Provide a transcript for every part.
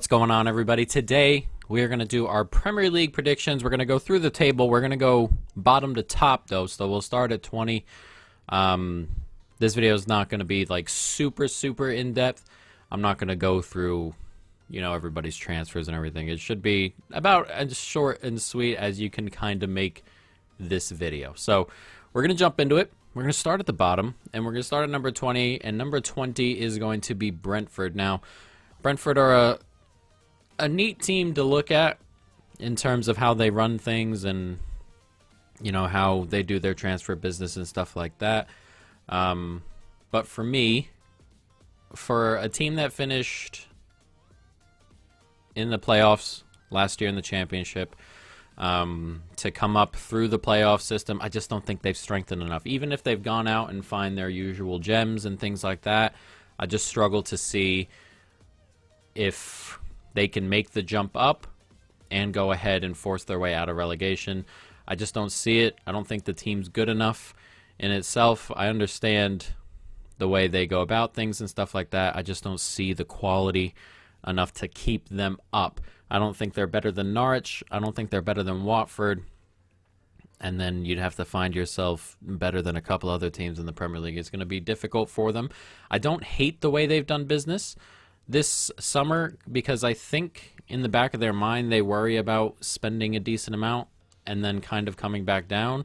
What's going on, everybody? Today we are going to do our Premier League predictions. We're going to go through the table. We're going to go bottom to top, though, so we'll start at 20. This video is not going to be like super in depth. I'm not going to go through, everybody's transfers and everything. It should be about as short and sweet as you can kind of make this video. So we're going to jump into it. We're going to start at the bottom, and we're going to start at number 20, and number 20 is going to be Brentford. Now, Brentford are a neat team to look at in terms of how they run things and, how they do their transfer business and stuff like that. But for me, for a team that finished in the playoffs last year in the championship, to come up through the playoff system, I just don't think they've strengthened enough. Even if they've gone out and find their usual gems and things like that, I just struggle to see if they can make the jump up and go ahead and force their way out of relegation. I just don't see it. I don't think the team's good enough in itself. I understand the way they go about things and stuff like that. I just don't see the quality enough to keep them up. I don't think they're better than Norwich. I don't think they're better than Watford. And then you'd have to find yourself better than a couple other teams in the Premier League. It's going to be difficult for them. I don't hate the way they've done business this summer because I think in the back of their mind they worry about spending a decent amount and then kind of coming back down,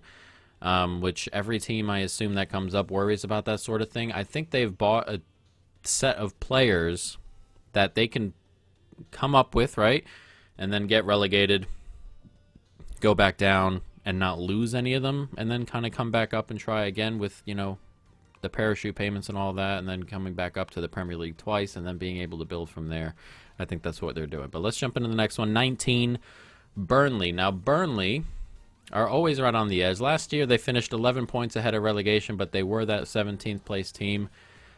which every team I assume that comes up worries about that sort of thing. I think they've bought a set of players that they can come up with, right, and then get relegated, go back down, and not lose any of them, and then kind of come back up and try again with, the parachute payments and all that, and then coming back up to the Premier League twice, and then being able to build from there. I think that's what they're doing. But let's jump into the next one. 19, Burnley. Now, Burnley are always right on the edge. Last year, they finished 11 points ahead of relegation, but they were that 17th place team.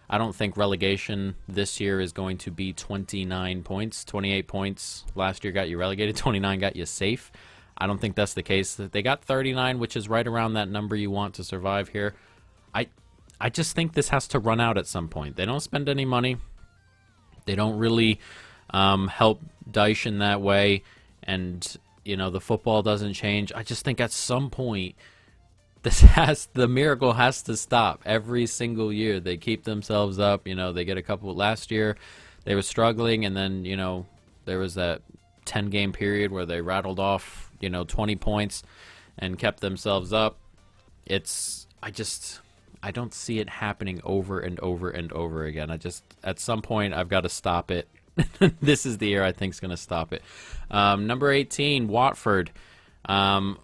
I don't think relegation this year is going to be 29 points. 28 points last year got you relegated. 29 got you safe. I don't think that's the case. They got 39, which is right around that number you want to survive here. I just think this has to run out at some point. They don't spend any money. They don't really help Dyche in that way. And, the football doesn't change. I just think at some point the miracle has to stop. Every single year they keep themselves up. They get a couple. Last year they were struggling, and then, there was that 10-game period where they rattled off, 20 points and kept themselves up. I don't see it happening over and over and over again. At some point, I've got to stop it. This is the year I think is going to stop it. Number 18, Watford. I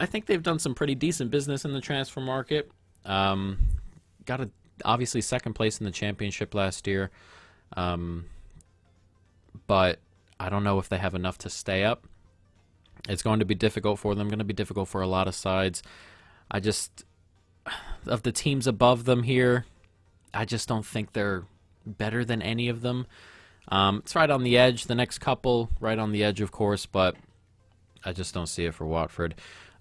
think they've done some pretty decent business in the transfer market. Got obviously second place in the championship last year. But I don't know if they have enough to stay up. It's going to be difficult for them. Going to be difficult for a lot of sides. Of the teams above them here, I just don't think they're better than any of them. It's right on the edge. The next couple, right on the edge, of course, but I just don't see it for Watford.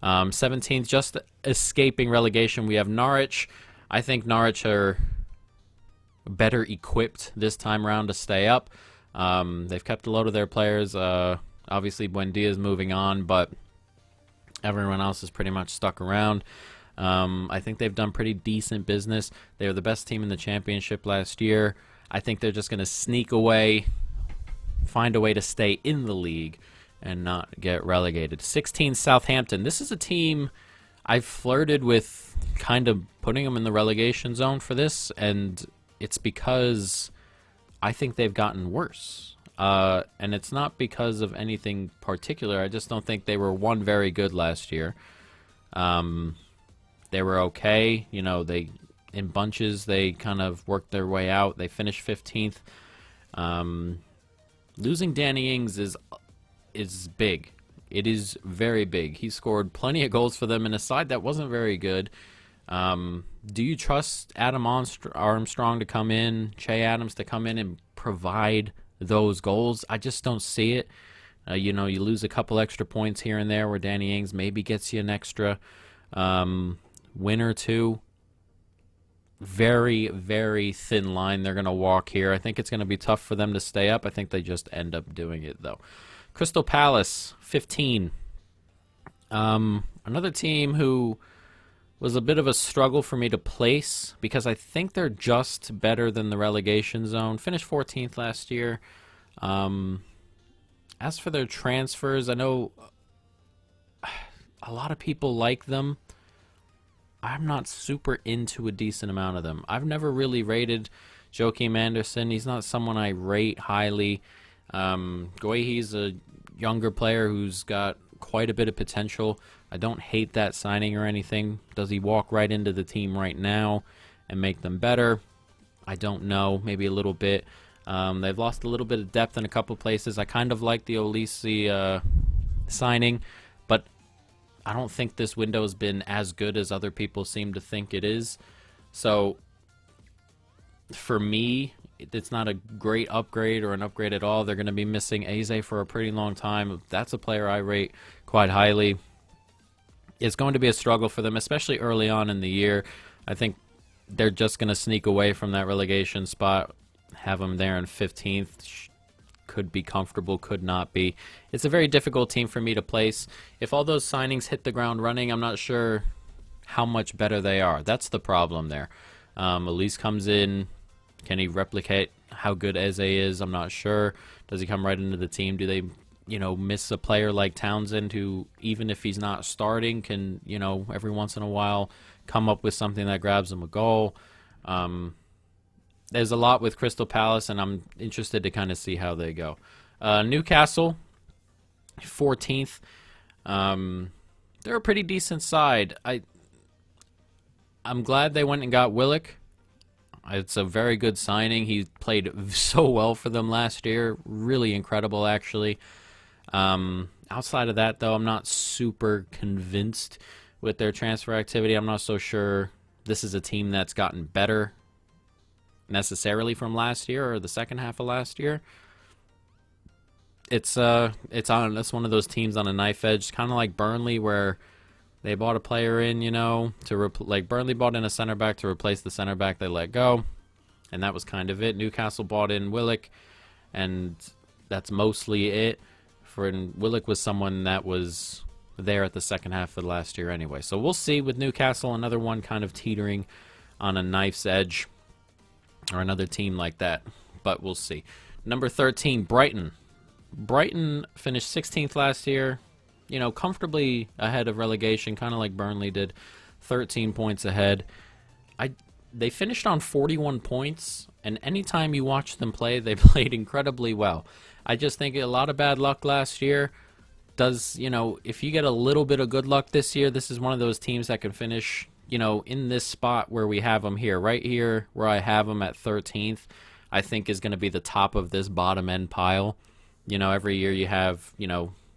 17th, just escaping relegation, we have Norwich. I think Norwich are better equipped this time around to stay up. They've kept a load of their players. Obviously, Buendia is moving on, but everyone else is pretty much stuck around. I think they've done pretty decent business. They were the best team in the championship last year. I think they're just going to sneak away, find a way to stay in the league, and not get relegated. 16, Southampton. This is a team I've flirted with kind of putting them in the relegation zone for this, and it's because I think they've gotten worse. And it's not because of anything particular. I just don't think they were, very good last year. They were okay. They in bunches. They kind of worked their way out. They finished 15th. Losing Danny Ings is big. It is very big. He scored plenty of goals for them in a side that wasn't very good. Do you trust Adam Armstrong to come in, Che Adams to come in and provide those goals? I just don't see it. You lose a couple extra points here and there where Danny Ings maybe gets you an extra win or two. very, very thin line they're going to walk here. I think it's going to be tough for them to stay up. I think they just end up doing it, though. Crystal Palace, 15. Another team who was a bit of a struggle for me to place because I think they're just better than the relegation zone. Finished 14th last year. As for their transfers, I know a lot of people like them. I'm not super into a decent amount of them. I've never really rated Joachim Andersen. He's not someone I rate highly. Guehi's a younger player who's got quite a bit of potential. I don't hate that signing or anything. Does he walk right into the team right now and make them better? I don't know. Maybe a little bit. They've lost a little bit of depth in a couple places. I kind of like the Olise signing, but I don't think this window has been as good as other people seem to think it is. So for me, it's not a great upgrade or an upgrade at all. They're going to be missing Eze for a pretty long time. That's a player I rate quite highly. It's going to be a struggle for them, especially early on in the year. I think they're just going to sneak away from that relegation spot, have them there in 15th. Could be comfortable, could not be. It's a very difficult team for me to place. If all those signings hit the ground running, I'm not sure how much better they are. That's the problem there. Elise comes in. Can he replicate how good Eze is? I'm not sure. Does he come right into the team? Do they, miss a player like Townsend who, even if he's not starting, can, every once in a while come up with something that grabs him a goal? There's a lot with Crystal Palace, and I'm interested to kind of see how they go. Newcastle, 14th. They're a pretty decent side. I'm glad they went and got Willock. It's a very good signing. He played so well for them last year. Really incredible, actually. Outside of that, though, I'm not super convinced with their transfer activity. I'm not so sure this is a team that's gotten better necessarily from last year or the second half of last year. It's one of those teams on a knife edge, kind of like Burnley, where they bought a player in, like Burnley bought in a center back to replace the center back they let go, and that was kind of it. Newcastle bought in Willock, and that's mostly it. Willock was someone that was there at the second half of last year anyway. So we'll see with Newcastle, another one kind of teetering on a knife's edge, or another team like that, but we'll see. Number 13, Brighton. Brighton finished 16th last year, comfortably ahead of relegation, kind of like Burnley did, 13 points ahead. They finished on 41 points, and anytime you watch them play, they played incredibly well. I just think a lot of bad luck last year does, if you get a little bit of good luck this year, this is one of those teams that can finish in this spot where we have them here, right here where I have them at 13th, I think is going to be the top of this bottom end pile. Every year you have,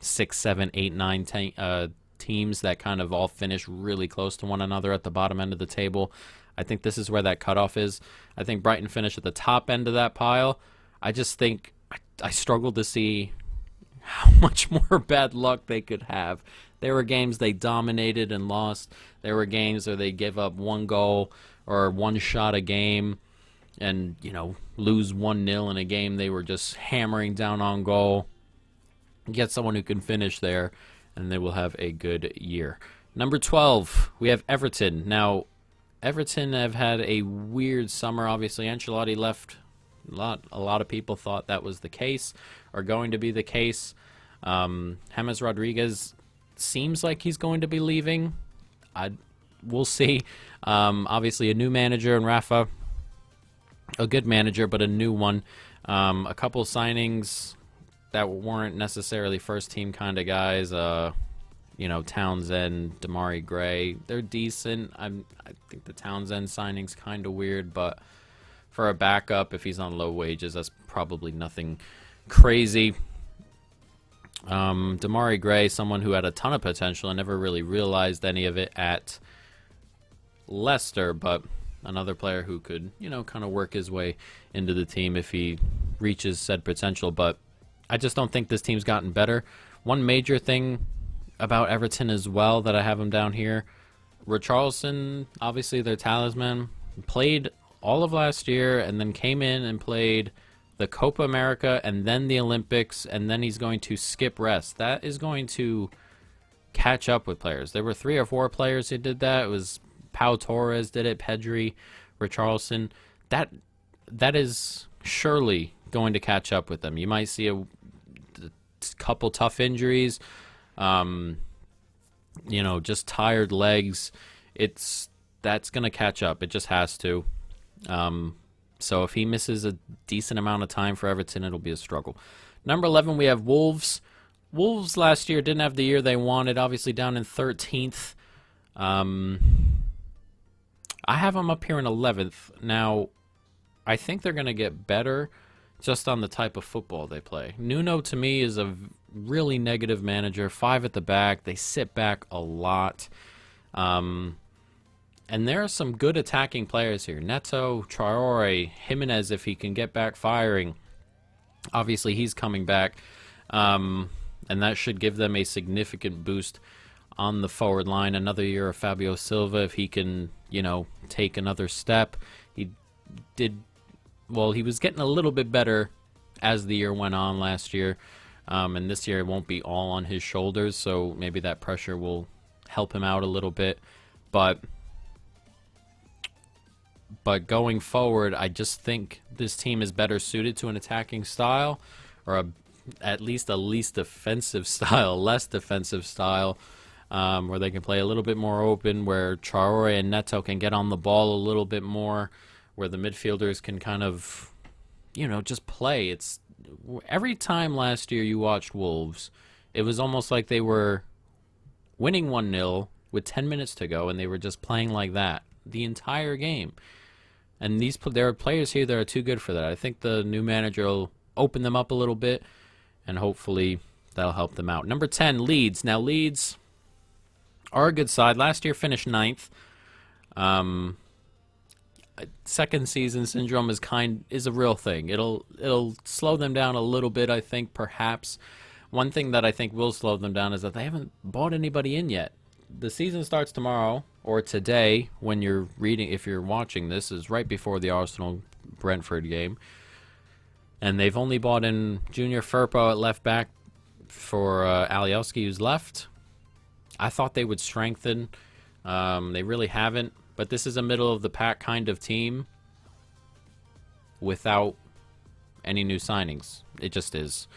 6, 7, 8, 9, 10 teams that kind of all finish really close to one another at the bottom end of the table. I think this is where that cutoff is. I think Brighton finished at the top end of that pile. I just think I struggle to see how much more bad luck they could have. There were games they dominated and lost. There were games where they give up one goal or one shot a game and, lose 1-0 in a game they were just hammering down on goal. Get someone who can finish there, and they will have a good year. Number 12, we have Everton. Now, Everton have had a weird summer. Obviously, Ancelotti left. A lot of people thought that was the case, or going to be the case. James Rodriguez seems like he's going to be leaving. We'll see. Obviously, a new manager in Rafa. A good manager, but a new one. A couple signings that weren't necessarily first-team kind of guys. Townsend, Damari Gray. They're decent. I think the Townsend signing's kind of weird, but for a backup, if he's on low wages, that's probably nothing crazy. Damari Gray, someone who had a ton of potential and never really realized any of it at Leicester, but another player who could, kind of work his way into the team if he reaches said potential. But I just don't think this team's gotten better. One major thing about Everton as well that I have them down here, Richarlison, obviously their talisman, played all of last year and then came in and played the Copa America and then the Olympics, and then he's going to skip rest. That is going to catch up with players. There were 3 or 4 players who did that. It was Pau Torres did it, Pedri, Richarlison. That is surely going to catch up with them. You might see a couple tough injuries, just tired legs. That's going to catch up. It just has to. So if he misses a decent amount of time for Everton, it'll be a struggle. Number 11, we have Wolves. Wolves last year didn't have the year they wanted, obviously down in 13th. I have them up here in 11th. Now, I think they're going to get better just on the type of football they play. Nuno, to me, is a really negative manager. 5 at the back. They sit back a lot. And there are some good attacking players here. Neto, Traore, Jimenez, if he can get back firing. Obviously, he's coming back. And that should give them a significant boost on the forward line. Another year of Fabio Silva, if he can, take another step. He was getting a little bit better as the year went on last year. And this year it won't be all on his shoulders, so maybe that pressure will help him out a little bit. But going forward, I just think this team is better suited to an attacking style, or at least a least defensive style, less defensive style, where they can play a little bit more open, where Traore and Neto can get on the ball a little bit more, where the midfielders can kind of, just play. It's every time last year you watched Wolves, it was almost like they were winning 1-0 with 10 minutes to go, and they were just playing like that the entire game. And there are players here that are too good for that. I think the new manager will open them up a little bit, and hopefully that'll help them out. Number 10, Leeds. Now, Leeds are a good side. Last year finished 9th. Second season syndrome is a real thing. It'll slow them down a little bit, I think, perhaps. One thing that I think will slow them down is that they haven't bought anybody in yet. The season starts tomorrow, or today, when you're reading, if you're watching this, is right before the Arsenal-Brentford game. And they've only bought in Junior Firpo at left back for Alioski, who's left. I thought they would strengthen. They really haven't. But this is a middle-of-the-pack kind of team without any new signings. It just is.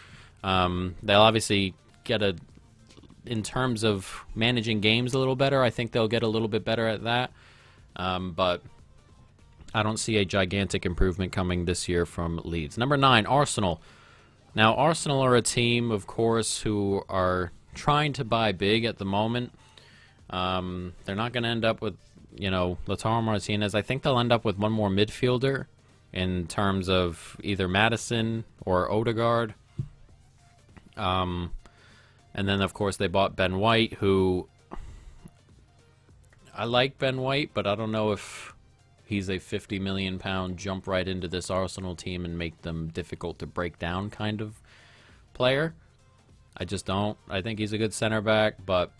They'll obviously get in terms of managing games a little better. I think they'll get a little bit better at that. But I don't see a gigantic improvement coming this year from Leeds. Number 9, Arsenal. Now, Arsenal are a team, of course, who are trying to buy big at the moment. They're not going to end up with, Lautaro Martinez. I think they'll end up with one more midfielder in terms of either Maddison or Odegaard. And then, of course, they bought Ben White, who I like Ben White, but I don't know if he's a £50 million jump right into this Arsenal team and make them difficult to break down kind of player. I just don't. I think he's a good center back, but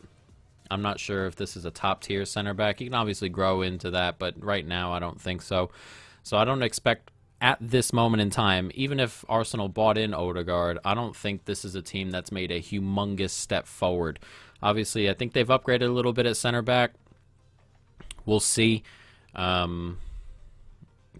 I'm not sure if this is a top-tier center back. He can obviously grow into that, but right now I don't think so. So I don't expect at this moment in time, even if Arsenal bought in Odegaard, I don't think this is a team that's made a humongous step forward. Obviously, I think they've upgraded a little bit at center back. We'll see. But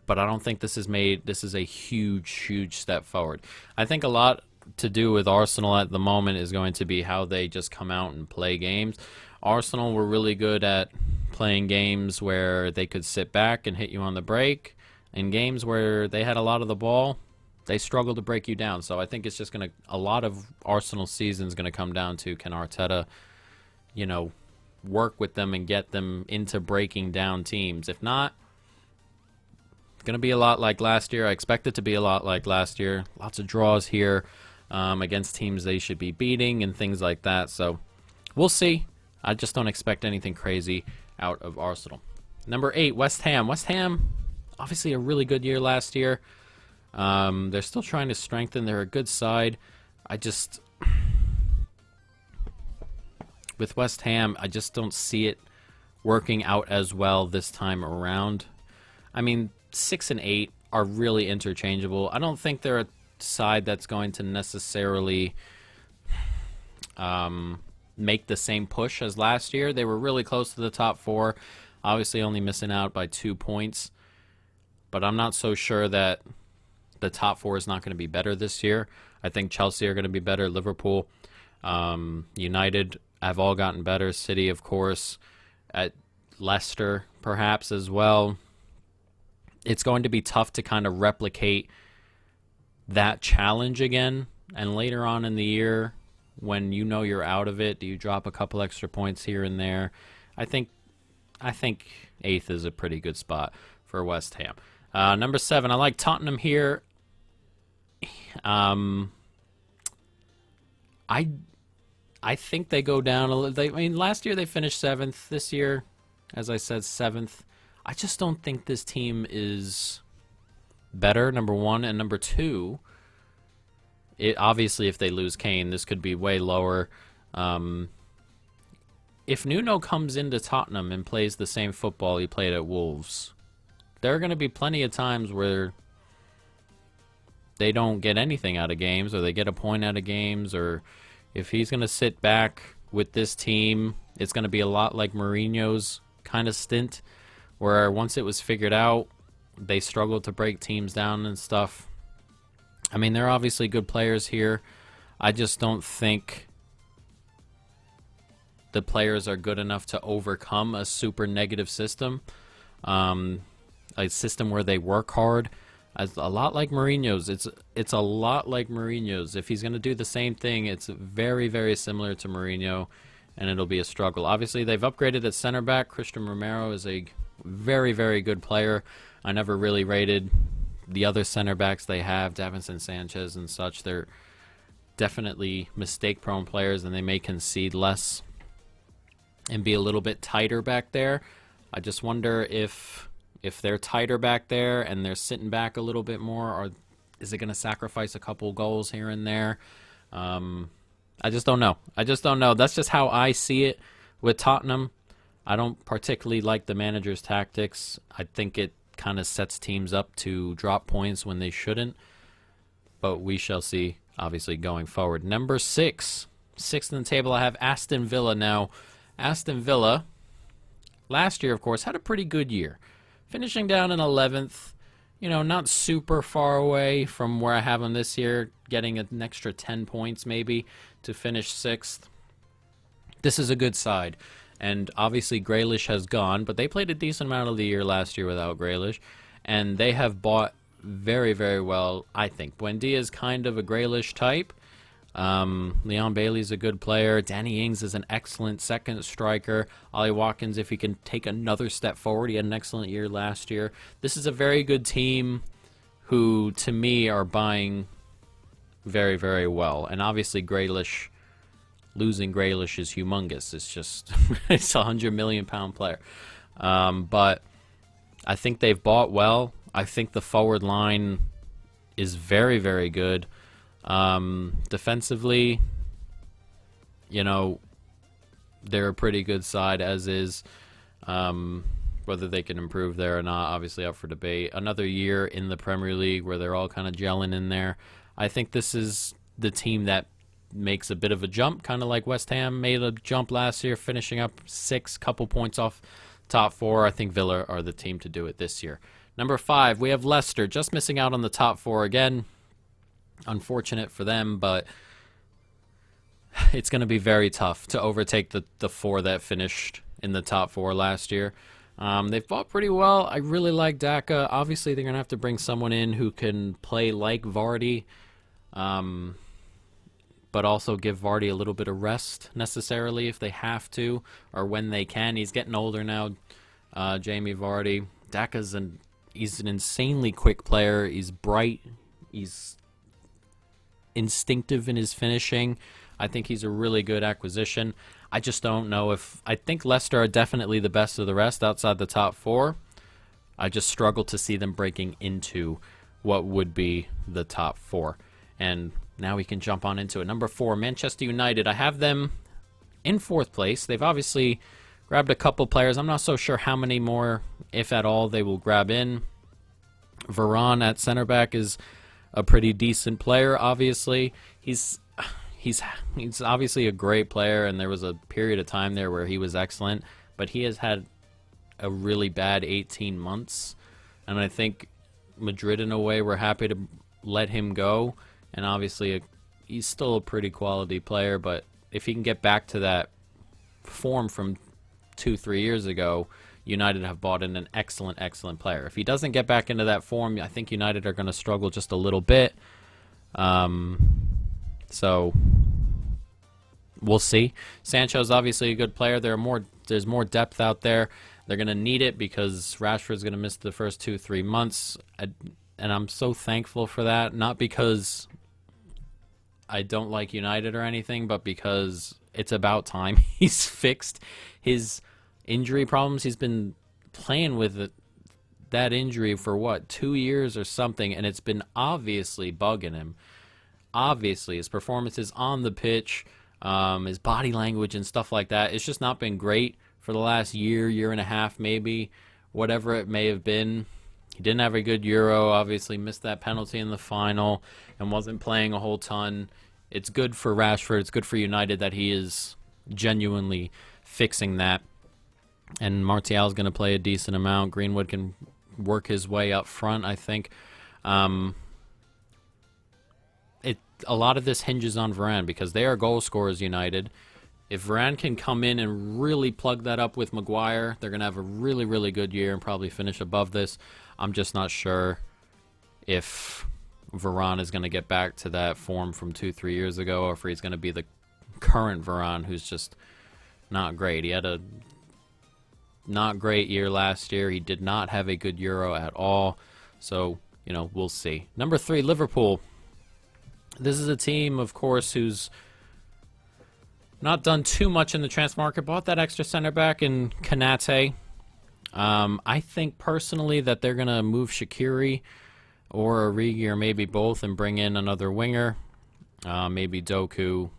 I don't think this is a huge step forward. I think a lot to do with Arsenal at the moment is going to be how they just come out and play games. Arsenal were really good at playing games where they could sit back and hit you on the break. In games where they had a lot of the ball, they struggled to break you down. So I think it's just a lot of Arsenal season is going to come down to, can Arteta, work with them and get them into breaking down teams. If not, it's going to be a lot like last year. I expect it to be a lot like last year. Lots of draws here against teams they should be beating and things like that. So we'll see. I just don't expect anything crazy out of Arsenal. Number 8, West Ham. West Ham, obviously a really good year last year. They're still trying to strengthen. They're a good side. With West Ham, I just don't see it working out as well this time around. I mean, 6 and 8 are really interchangeable. I don't think they're a side that's going to necessarily make the same push as last year. They were really close to the top 4, obviously only missing out by 2 points. But I'm not so sure that the top 4 is not going to be better this year. I think Chelsea are going to be better. Liverpool, United have all gotten better. City, of course, at Leicester perhaps as well. It's going to be tough to kind of replicate that challenge again. And later on in the year, when you know you're out of it, do you drop a couple extra points here and there? I think 8th is a pretty good spot for West Ham. Number 7, I like Tottenham here. I think they go down a little. I mean, last year they finished 7th. This year, as I said, 7th. I just don't think this team is better, number 1. And number 2, obviously if they lose Kane, this could be way lower. If Nuno comes into Tottenham and plays the same football he played at Wolves, there are going to be plenty of times where they don't get anything out of games, or they get a point out of games, or if he's going to sit back with this team, it's going to be a lot like Mourinho's kind of stint, where once it was figured out, they struggled to break teams down and stuff. I mean, they're obviously good players here. I just don't think the players are good enough to overcome a super negative system. A system where they work hard. A lot like Mourinho's. It's a lot like Mourinho's. If he's going to do the same thing, it's very, very similar to Mourinho, and it'll be a struggle. Obviously, they've upgraded at center back. Christian Romero is a very, very good player. I never really rated the other center backs they have, Davinson Sanchez and such. They're definitely mistake-prone players, and they may concede less and be a little bit tighter back there. I just wonder if they're tighter back there and they're sitting back a little bit more, or is it going to sacrifice a couple goals here and there? I just don't know. That's just how I see it with Tottenham. I don't particularly like the manager's tactics. I think it kind of sets teams up to drop points when they shouldn't. But we shall see, obviously, going forward. Number 6. 6th in the table, I have Aston Villa. Now, Aston Villa, last year, of course, had a pretty good year. Finishing down in 11th, not super far away from where I have them this year, getting an extra 10 points maybe to finish 6th. This is a good side. And obviously Grealish has gone, but they played a decent amount of the year last year without Grealish. And they have bought very, very well, I think. Buendia is kind of a Grealish type. Leon Bailey's a good player. Danny Ings is an excellent second striker. Ollie Watkins, if he can take another step forward, he had an excellent year last year. This is a very good team who, to me, are buying very, very well. And obviously Grealish, losing Grealish is humongous. It's just, it's a £100 million player. But I think they've bought well. I think the forward line is very, very good. Defensively, they're a pretty good side as is. Whether they can improve there or not, obviously up for debate. Another year in the Premier League where they're all kind of gelling in there. I think this is the team that makes a bit of a jump, kind of like West Ham made a jump last year, finishing up 6, couple points off top 4. I think Villa are the team to do it this year. Number 5, we have Leicester, just missing out on the top 4 again. Unfortunate for them, but it's going to be very tough to overtake the 4 that finished in the top 4 last year. They've fought pretty well. I really like Daka. Obviously, they're going to have to bring someone in who can play like Vardy, but also give Vardy a little bit of rest necessarily if they have to, or when they can. He's getting older now, Jamie Vardy. Daka's he's an insanely quick player. He's bright. He's instinctive in his finishing. I think he's a really good acquisition. I just don't know I think Leicester are definitely the best of the rest outside the top 4. I just struggle to see them breaking into what would be the top 4. And now we can jump on into it. Number 4, Manchester United. I have them in 4th place. They've obviously Grabbed a couple players. I'm not so sure how many more, if at all, they will grab in. Varane at center back is a pretty decent player, obviously. He's obviously a great player, and there was a period of time there where he was excellent, but he has had a really bad 18 months, and I think Madrid, in a way, were happy to let him go, and obviously he's still a pretty quality player, but if he can get back to that form from 2-3 years ago, United have bought in an excellent player. If he doesn't get back into that form, I think United are going to struggle just a little bit. So we'll see. Sancho's obviously a good player. There's more depth out there. They're going to need it because Rashford's going to miss the first 2-3 months. And I'm so thankful for that. Not because I don't like United or anything, but because it's about time he's fixed his injury problems. He's been playing with that injury for, what, 2 years or something, and it's been obviously bugging him. Obviously, his performances on the pitch, his body language and stuff like that, it's just not been great for the last year and a half, maybe, whatever it may have been. He didn't have a good Euro, obviously missed that penalty in the final, and wasn't playing a whole ton. It's good for Rashford, it's good for United that he is genuinely fixing that. And Martial's going to play a decent amount. Greenwood can work his way up front, I think. A lot of this hinges on Varane because they are goal scorers, United. If Varane can come in and really plug that up with Maguire, they're going to have a really good year and probably finish above this. I'm just not sure if Varane is going to get back to that form from 2-3 years ago, or if he's going to be the current Varane who's just not great. He had a not great year last year. He did not have a good Euro at all. So, we'll see. Number 3, Liverpool. This is a team, of course, who's not done too much in the transfer market. Bought that extra center back in Konate. I think personally that they're going to move Shaqiri or Origi or maybe both and bring in another winger. Maybe Doku,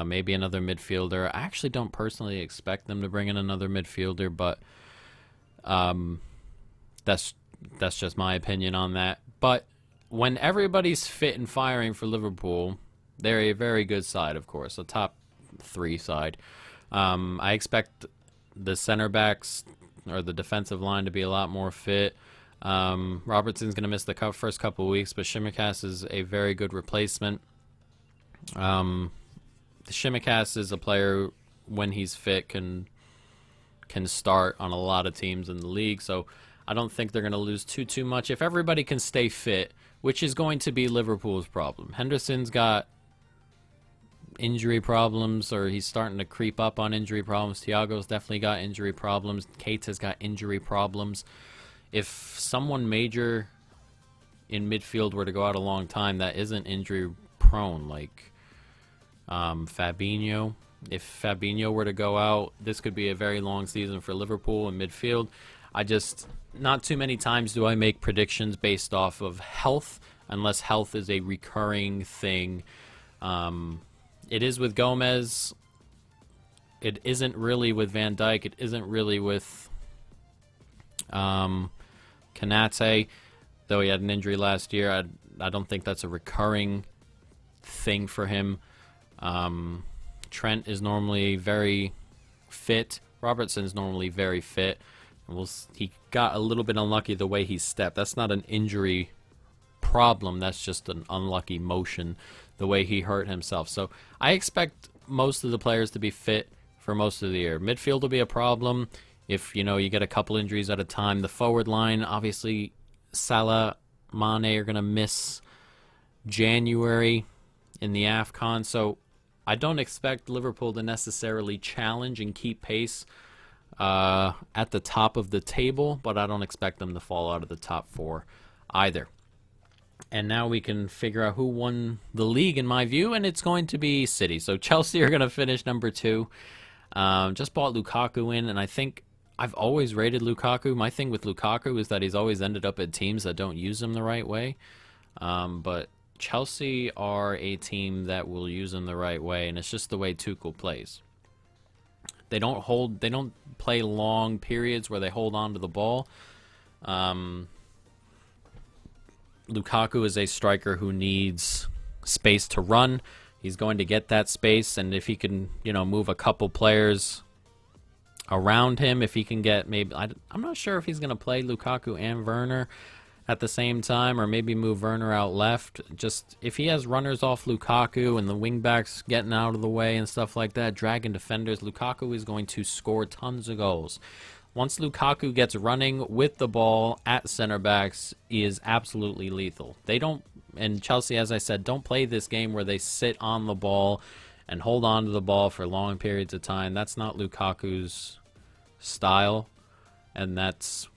maybe another midfielder. I actually don't personally expect them to bring in another midfielder, but that's just my opinion on that. But when everybody's fit and firing for Liverpool, they're a very good side, of course, a top 3 side. I expect the center backs or the defensive line to be a lot more fit. Robertson's going to miss the first couple of weeks, but Tsimikas is a very good replacement. Tsimikas is a player, when he's fit, can start on a lot of teams in the league, so I don't think they're going to lose too much. If everybody can stay fit, which is going to be Liverpool's problem. Henderson's got injury problems, or he's starting to creep up on injury problems. Thiago's definitely got injury problems. Keita's got injury problems. If someone major in midfield were to go out a long time that isn't injury prone, like Fabinho, if Fabinho were to go out, this could be a very long season for Liverpool in midfield. Not too many times do I make predictions based off of health, unless health is a recurring thing. It is with Gomez. It isn't really with Van Dijk. It isn't really with Konate, though he had an injury last year. I don't think that's a recurring thing for him. Trent is normally very fit. Robertson's normally very fit. He got a little bit unlucky the way he stepped. That's not an injury problem. That's just an unlucky motion, the way he hurt himself. So I expect most of the players to be fit for most of the year. Midfield will be a problem if, you get a couple injuries at a time. The forward line, obviously, Salah, Mane are going to miss January in the AFCON. So I don't expect Liverpool to necessarily challenge and keep pace at the top of the table, but I don't expect them to fall out of the top 4 either. And now we can figure out who won the league, in my view, and it's going to be City. So Chelsea are going to finish number 2. Just bought Lukaku in, and I think I've always rated Lukaku. My thing with Lukaku is that he's always ended up at teams that don't use him the right way. But Chelsea are a team that will use him the right way, and it's just the way Tuchel plays. They don't play long periods where they hold on to the ball. Lukaku is a striker who needs space to run. He's going to get that space, and if he can, move a couple players around him, if he can get maybe, I'm not sure if he's going to play Lukaku and Werner at the same time, or maybe move Werner out left. Just if he has runners off Lukaku and the wingbacks getting out of the way and stuff like that, dragging defenders, Lukaku is going to score tons of goals. Once Lukaku gets running with the ball at center backs, he is absolutely lethal. They don't, and Chelsea, as I said, don't play this game where they sit on the ball and hold on to the ball for long periods of time. That's not Lukaku's style, and that's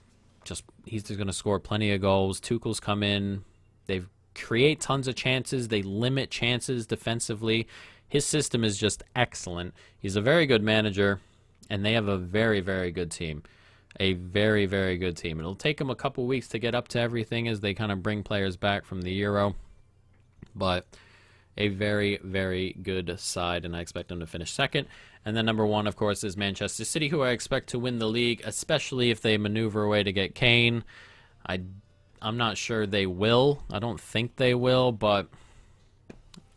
just, he's just going to score plenty of goals. Tuchel's come in, they create tons of chances, they limit chances defensively. His system is just excellent. He's a very good manager, and they have a very, very good team. A very, very good team. It'll take them a couple weeks to get up to everything as they kind of bring players back from the Euro. But a very, very good side, and I expect them to finish second. And then number one, of course, is Manchester City, who I expect to win the league, especially if they maneuver a way to get Kane. I'm not sure they will. I don't think they will, but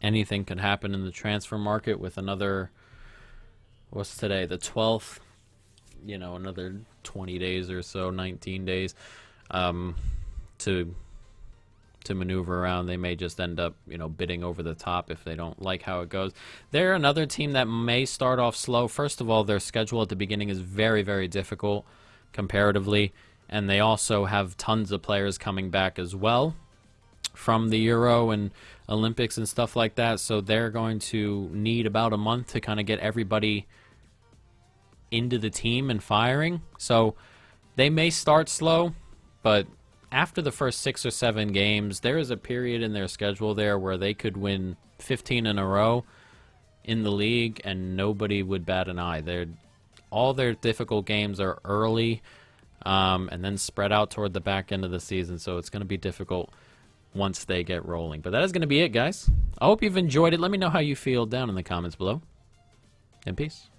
anything could happen in the transfer market with another, what's today, the 12th, another 20 days or so, 19 days to maneuver around. They may just end up, bidding over the top if they don't like how it goes. They're another team that may start off slow. First of all, their schedule at the beginning is very, very difficult comparatively, and they also have tons of players coming back as well from the Euro and Olympics and stuff like that, so they're going to need about a month to kind of get everybody into the team and firing. So they may start slow, but after the first 6 or 7 games, there is a period in their schedule there where they could win 15 in a row in the league and nobody would bat an eye. All their difficult games are early and then spread out toward the back end of the season, so it's going to be difficult once they get rolling. But that is going to be it, guys. I hope you've enjoyed it. Let me know how you feel down in the comments below. And peace.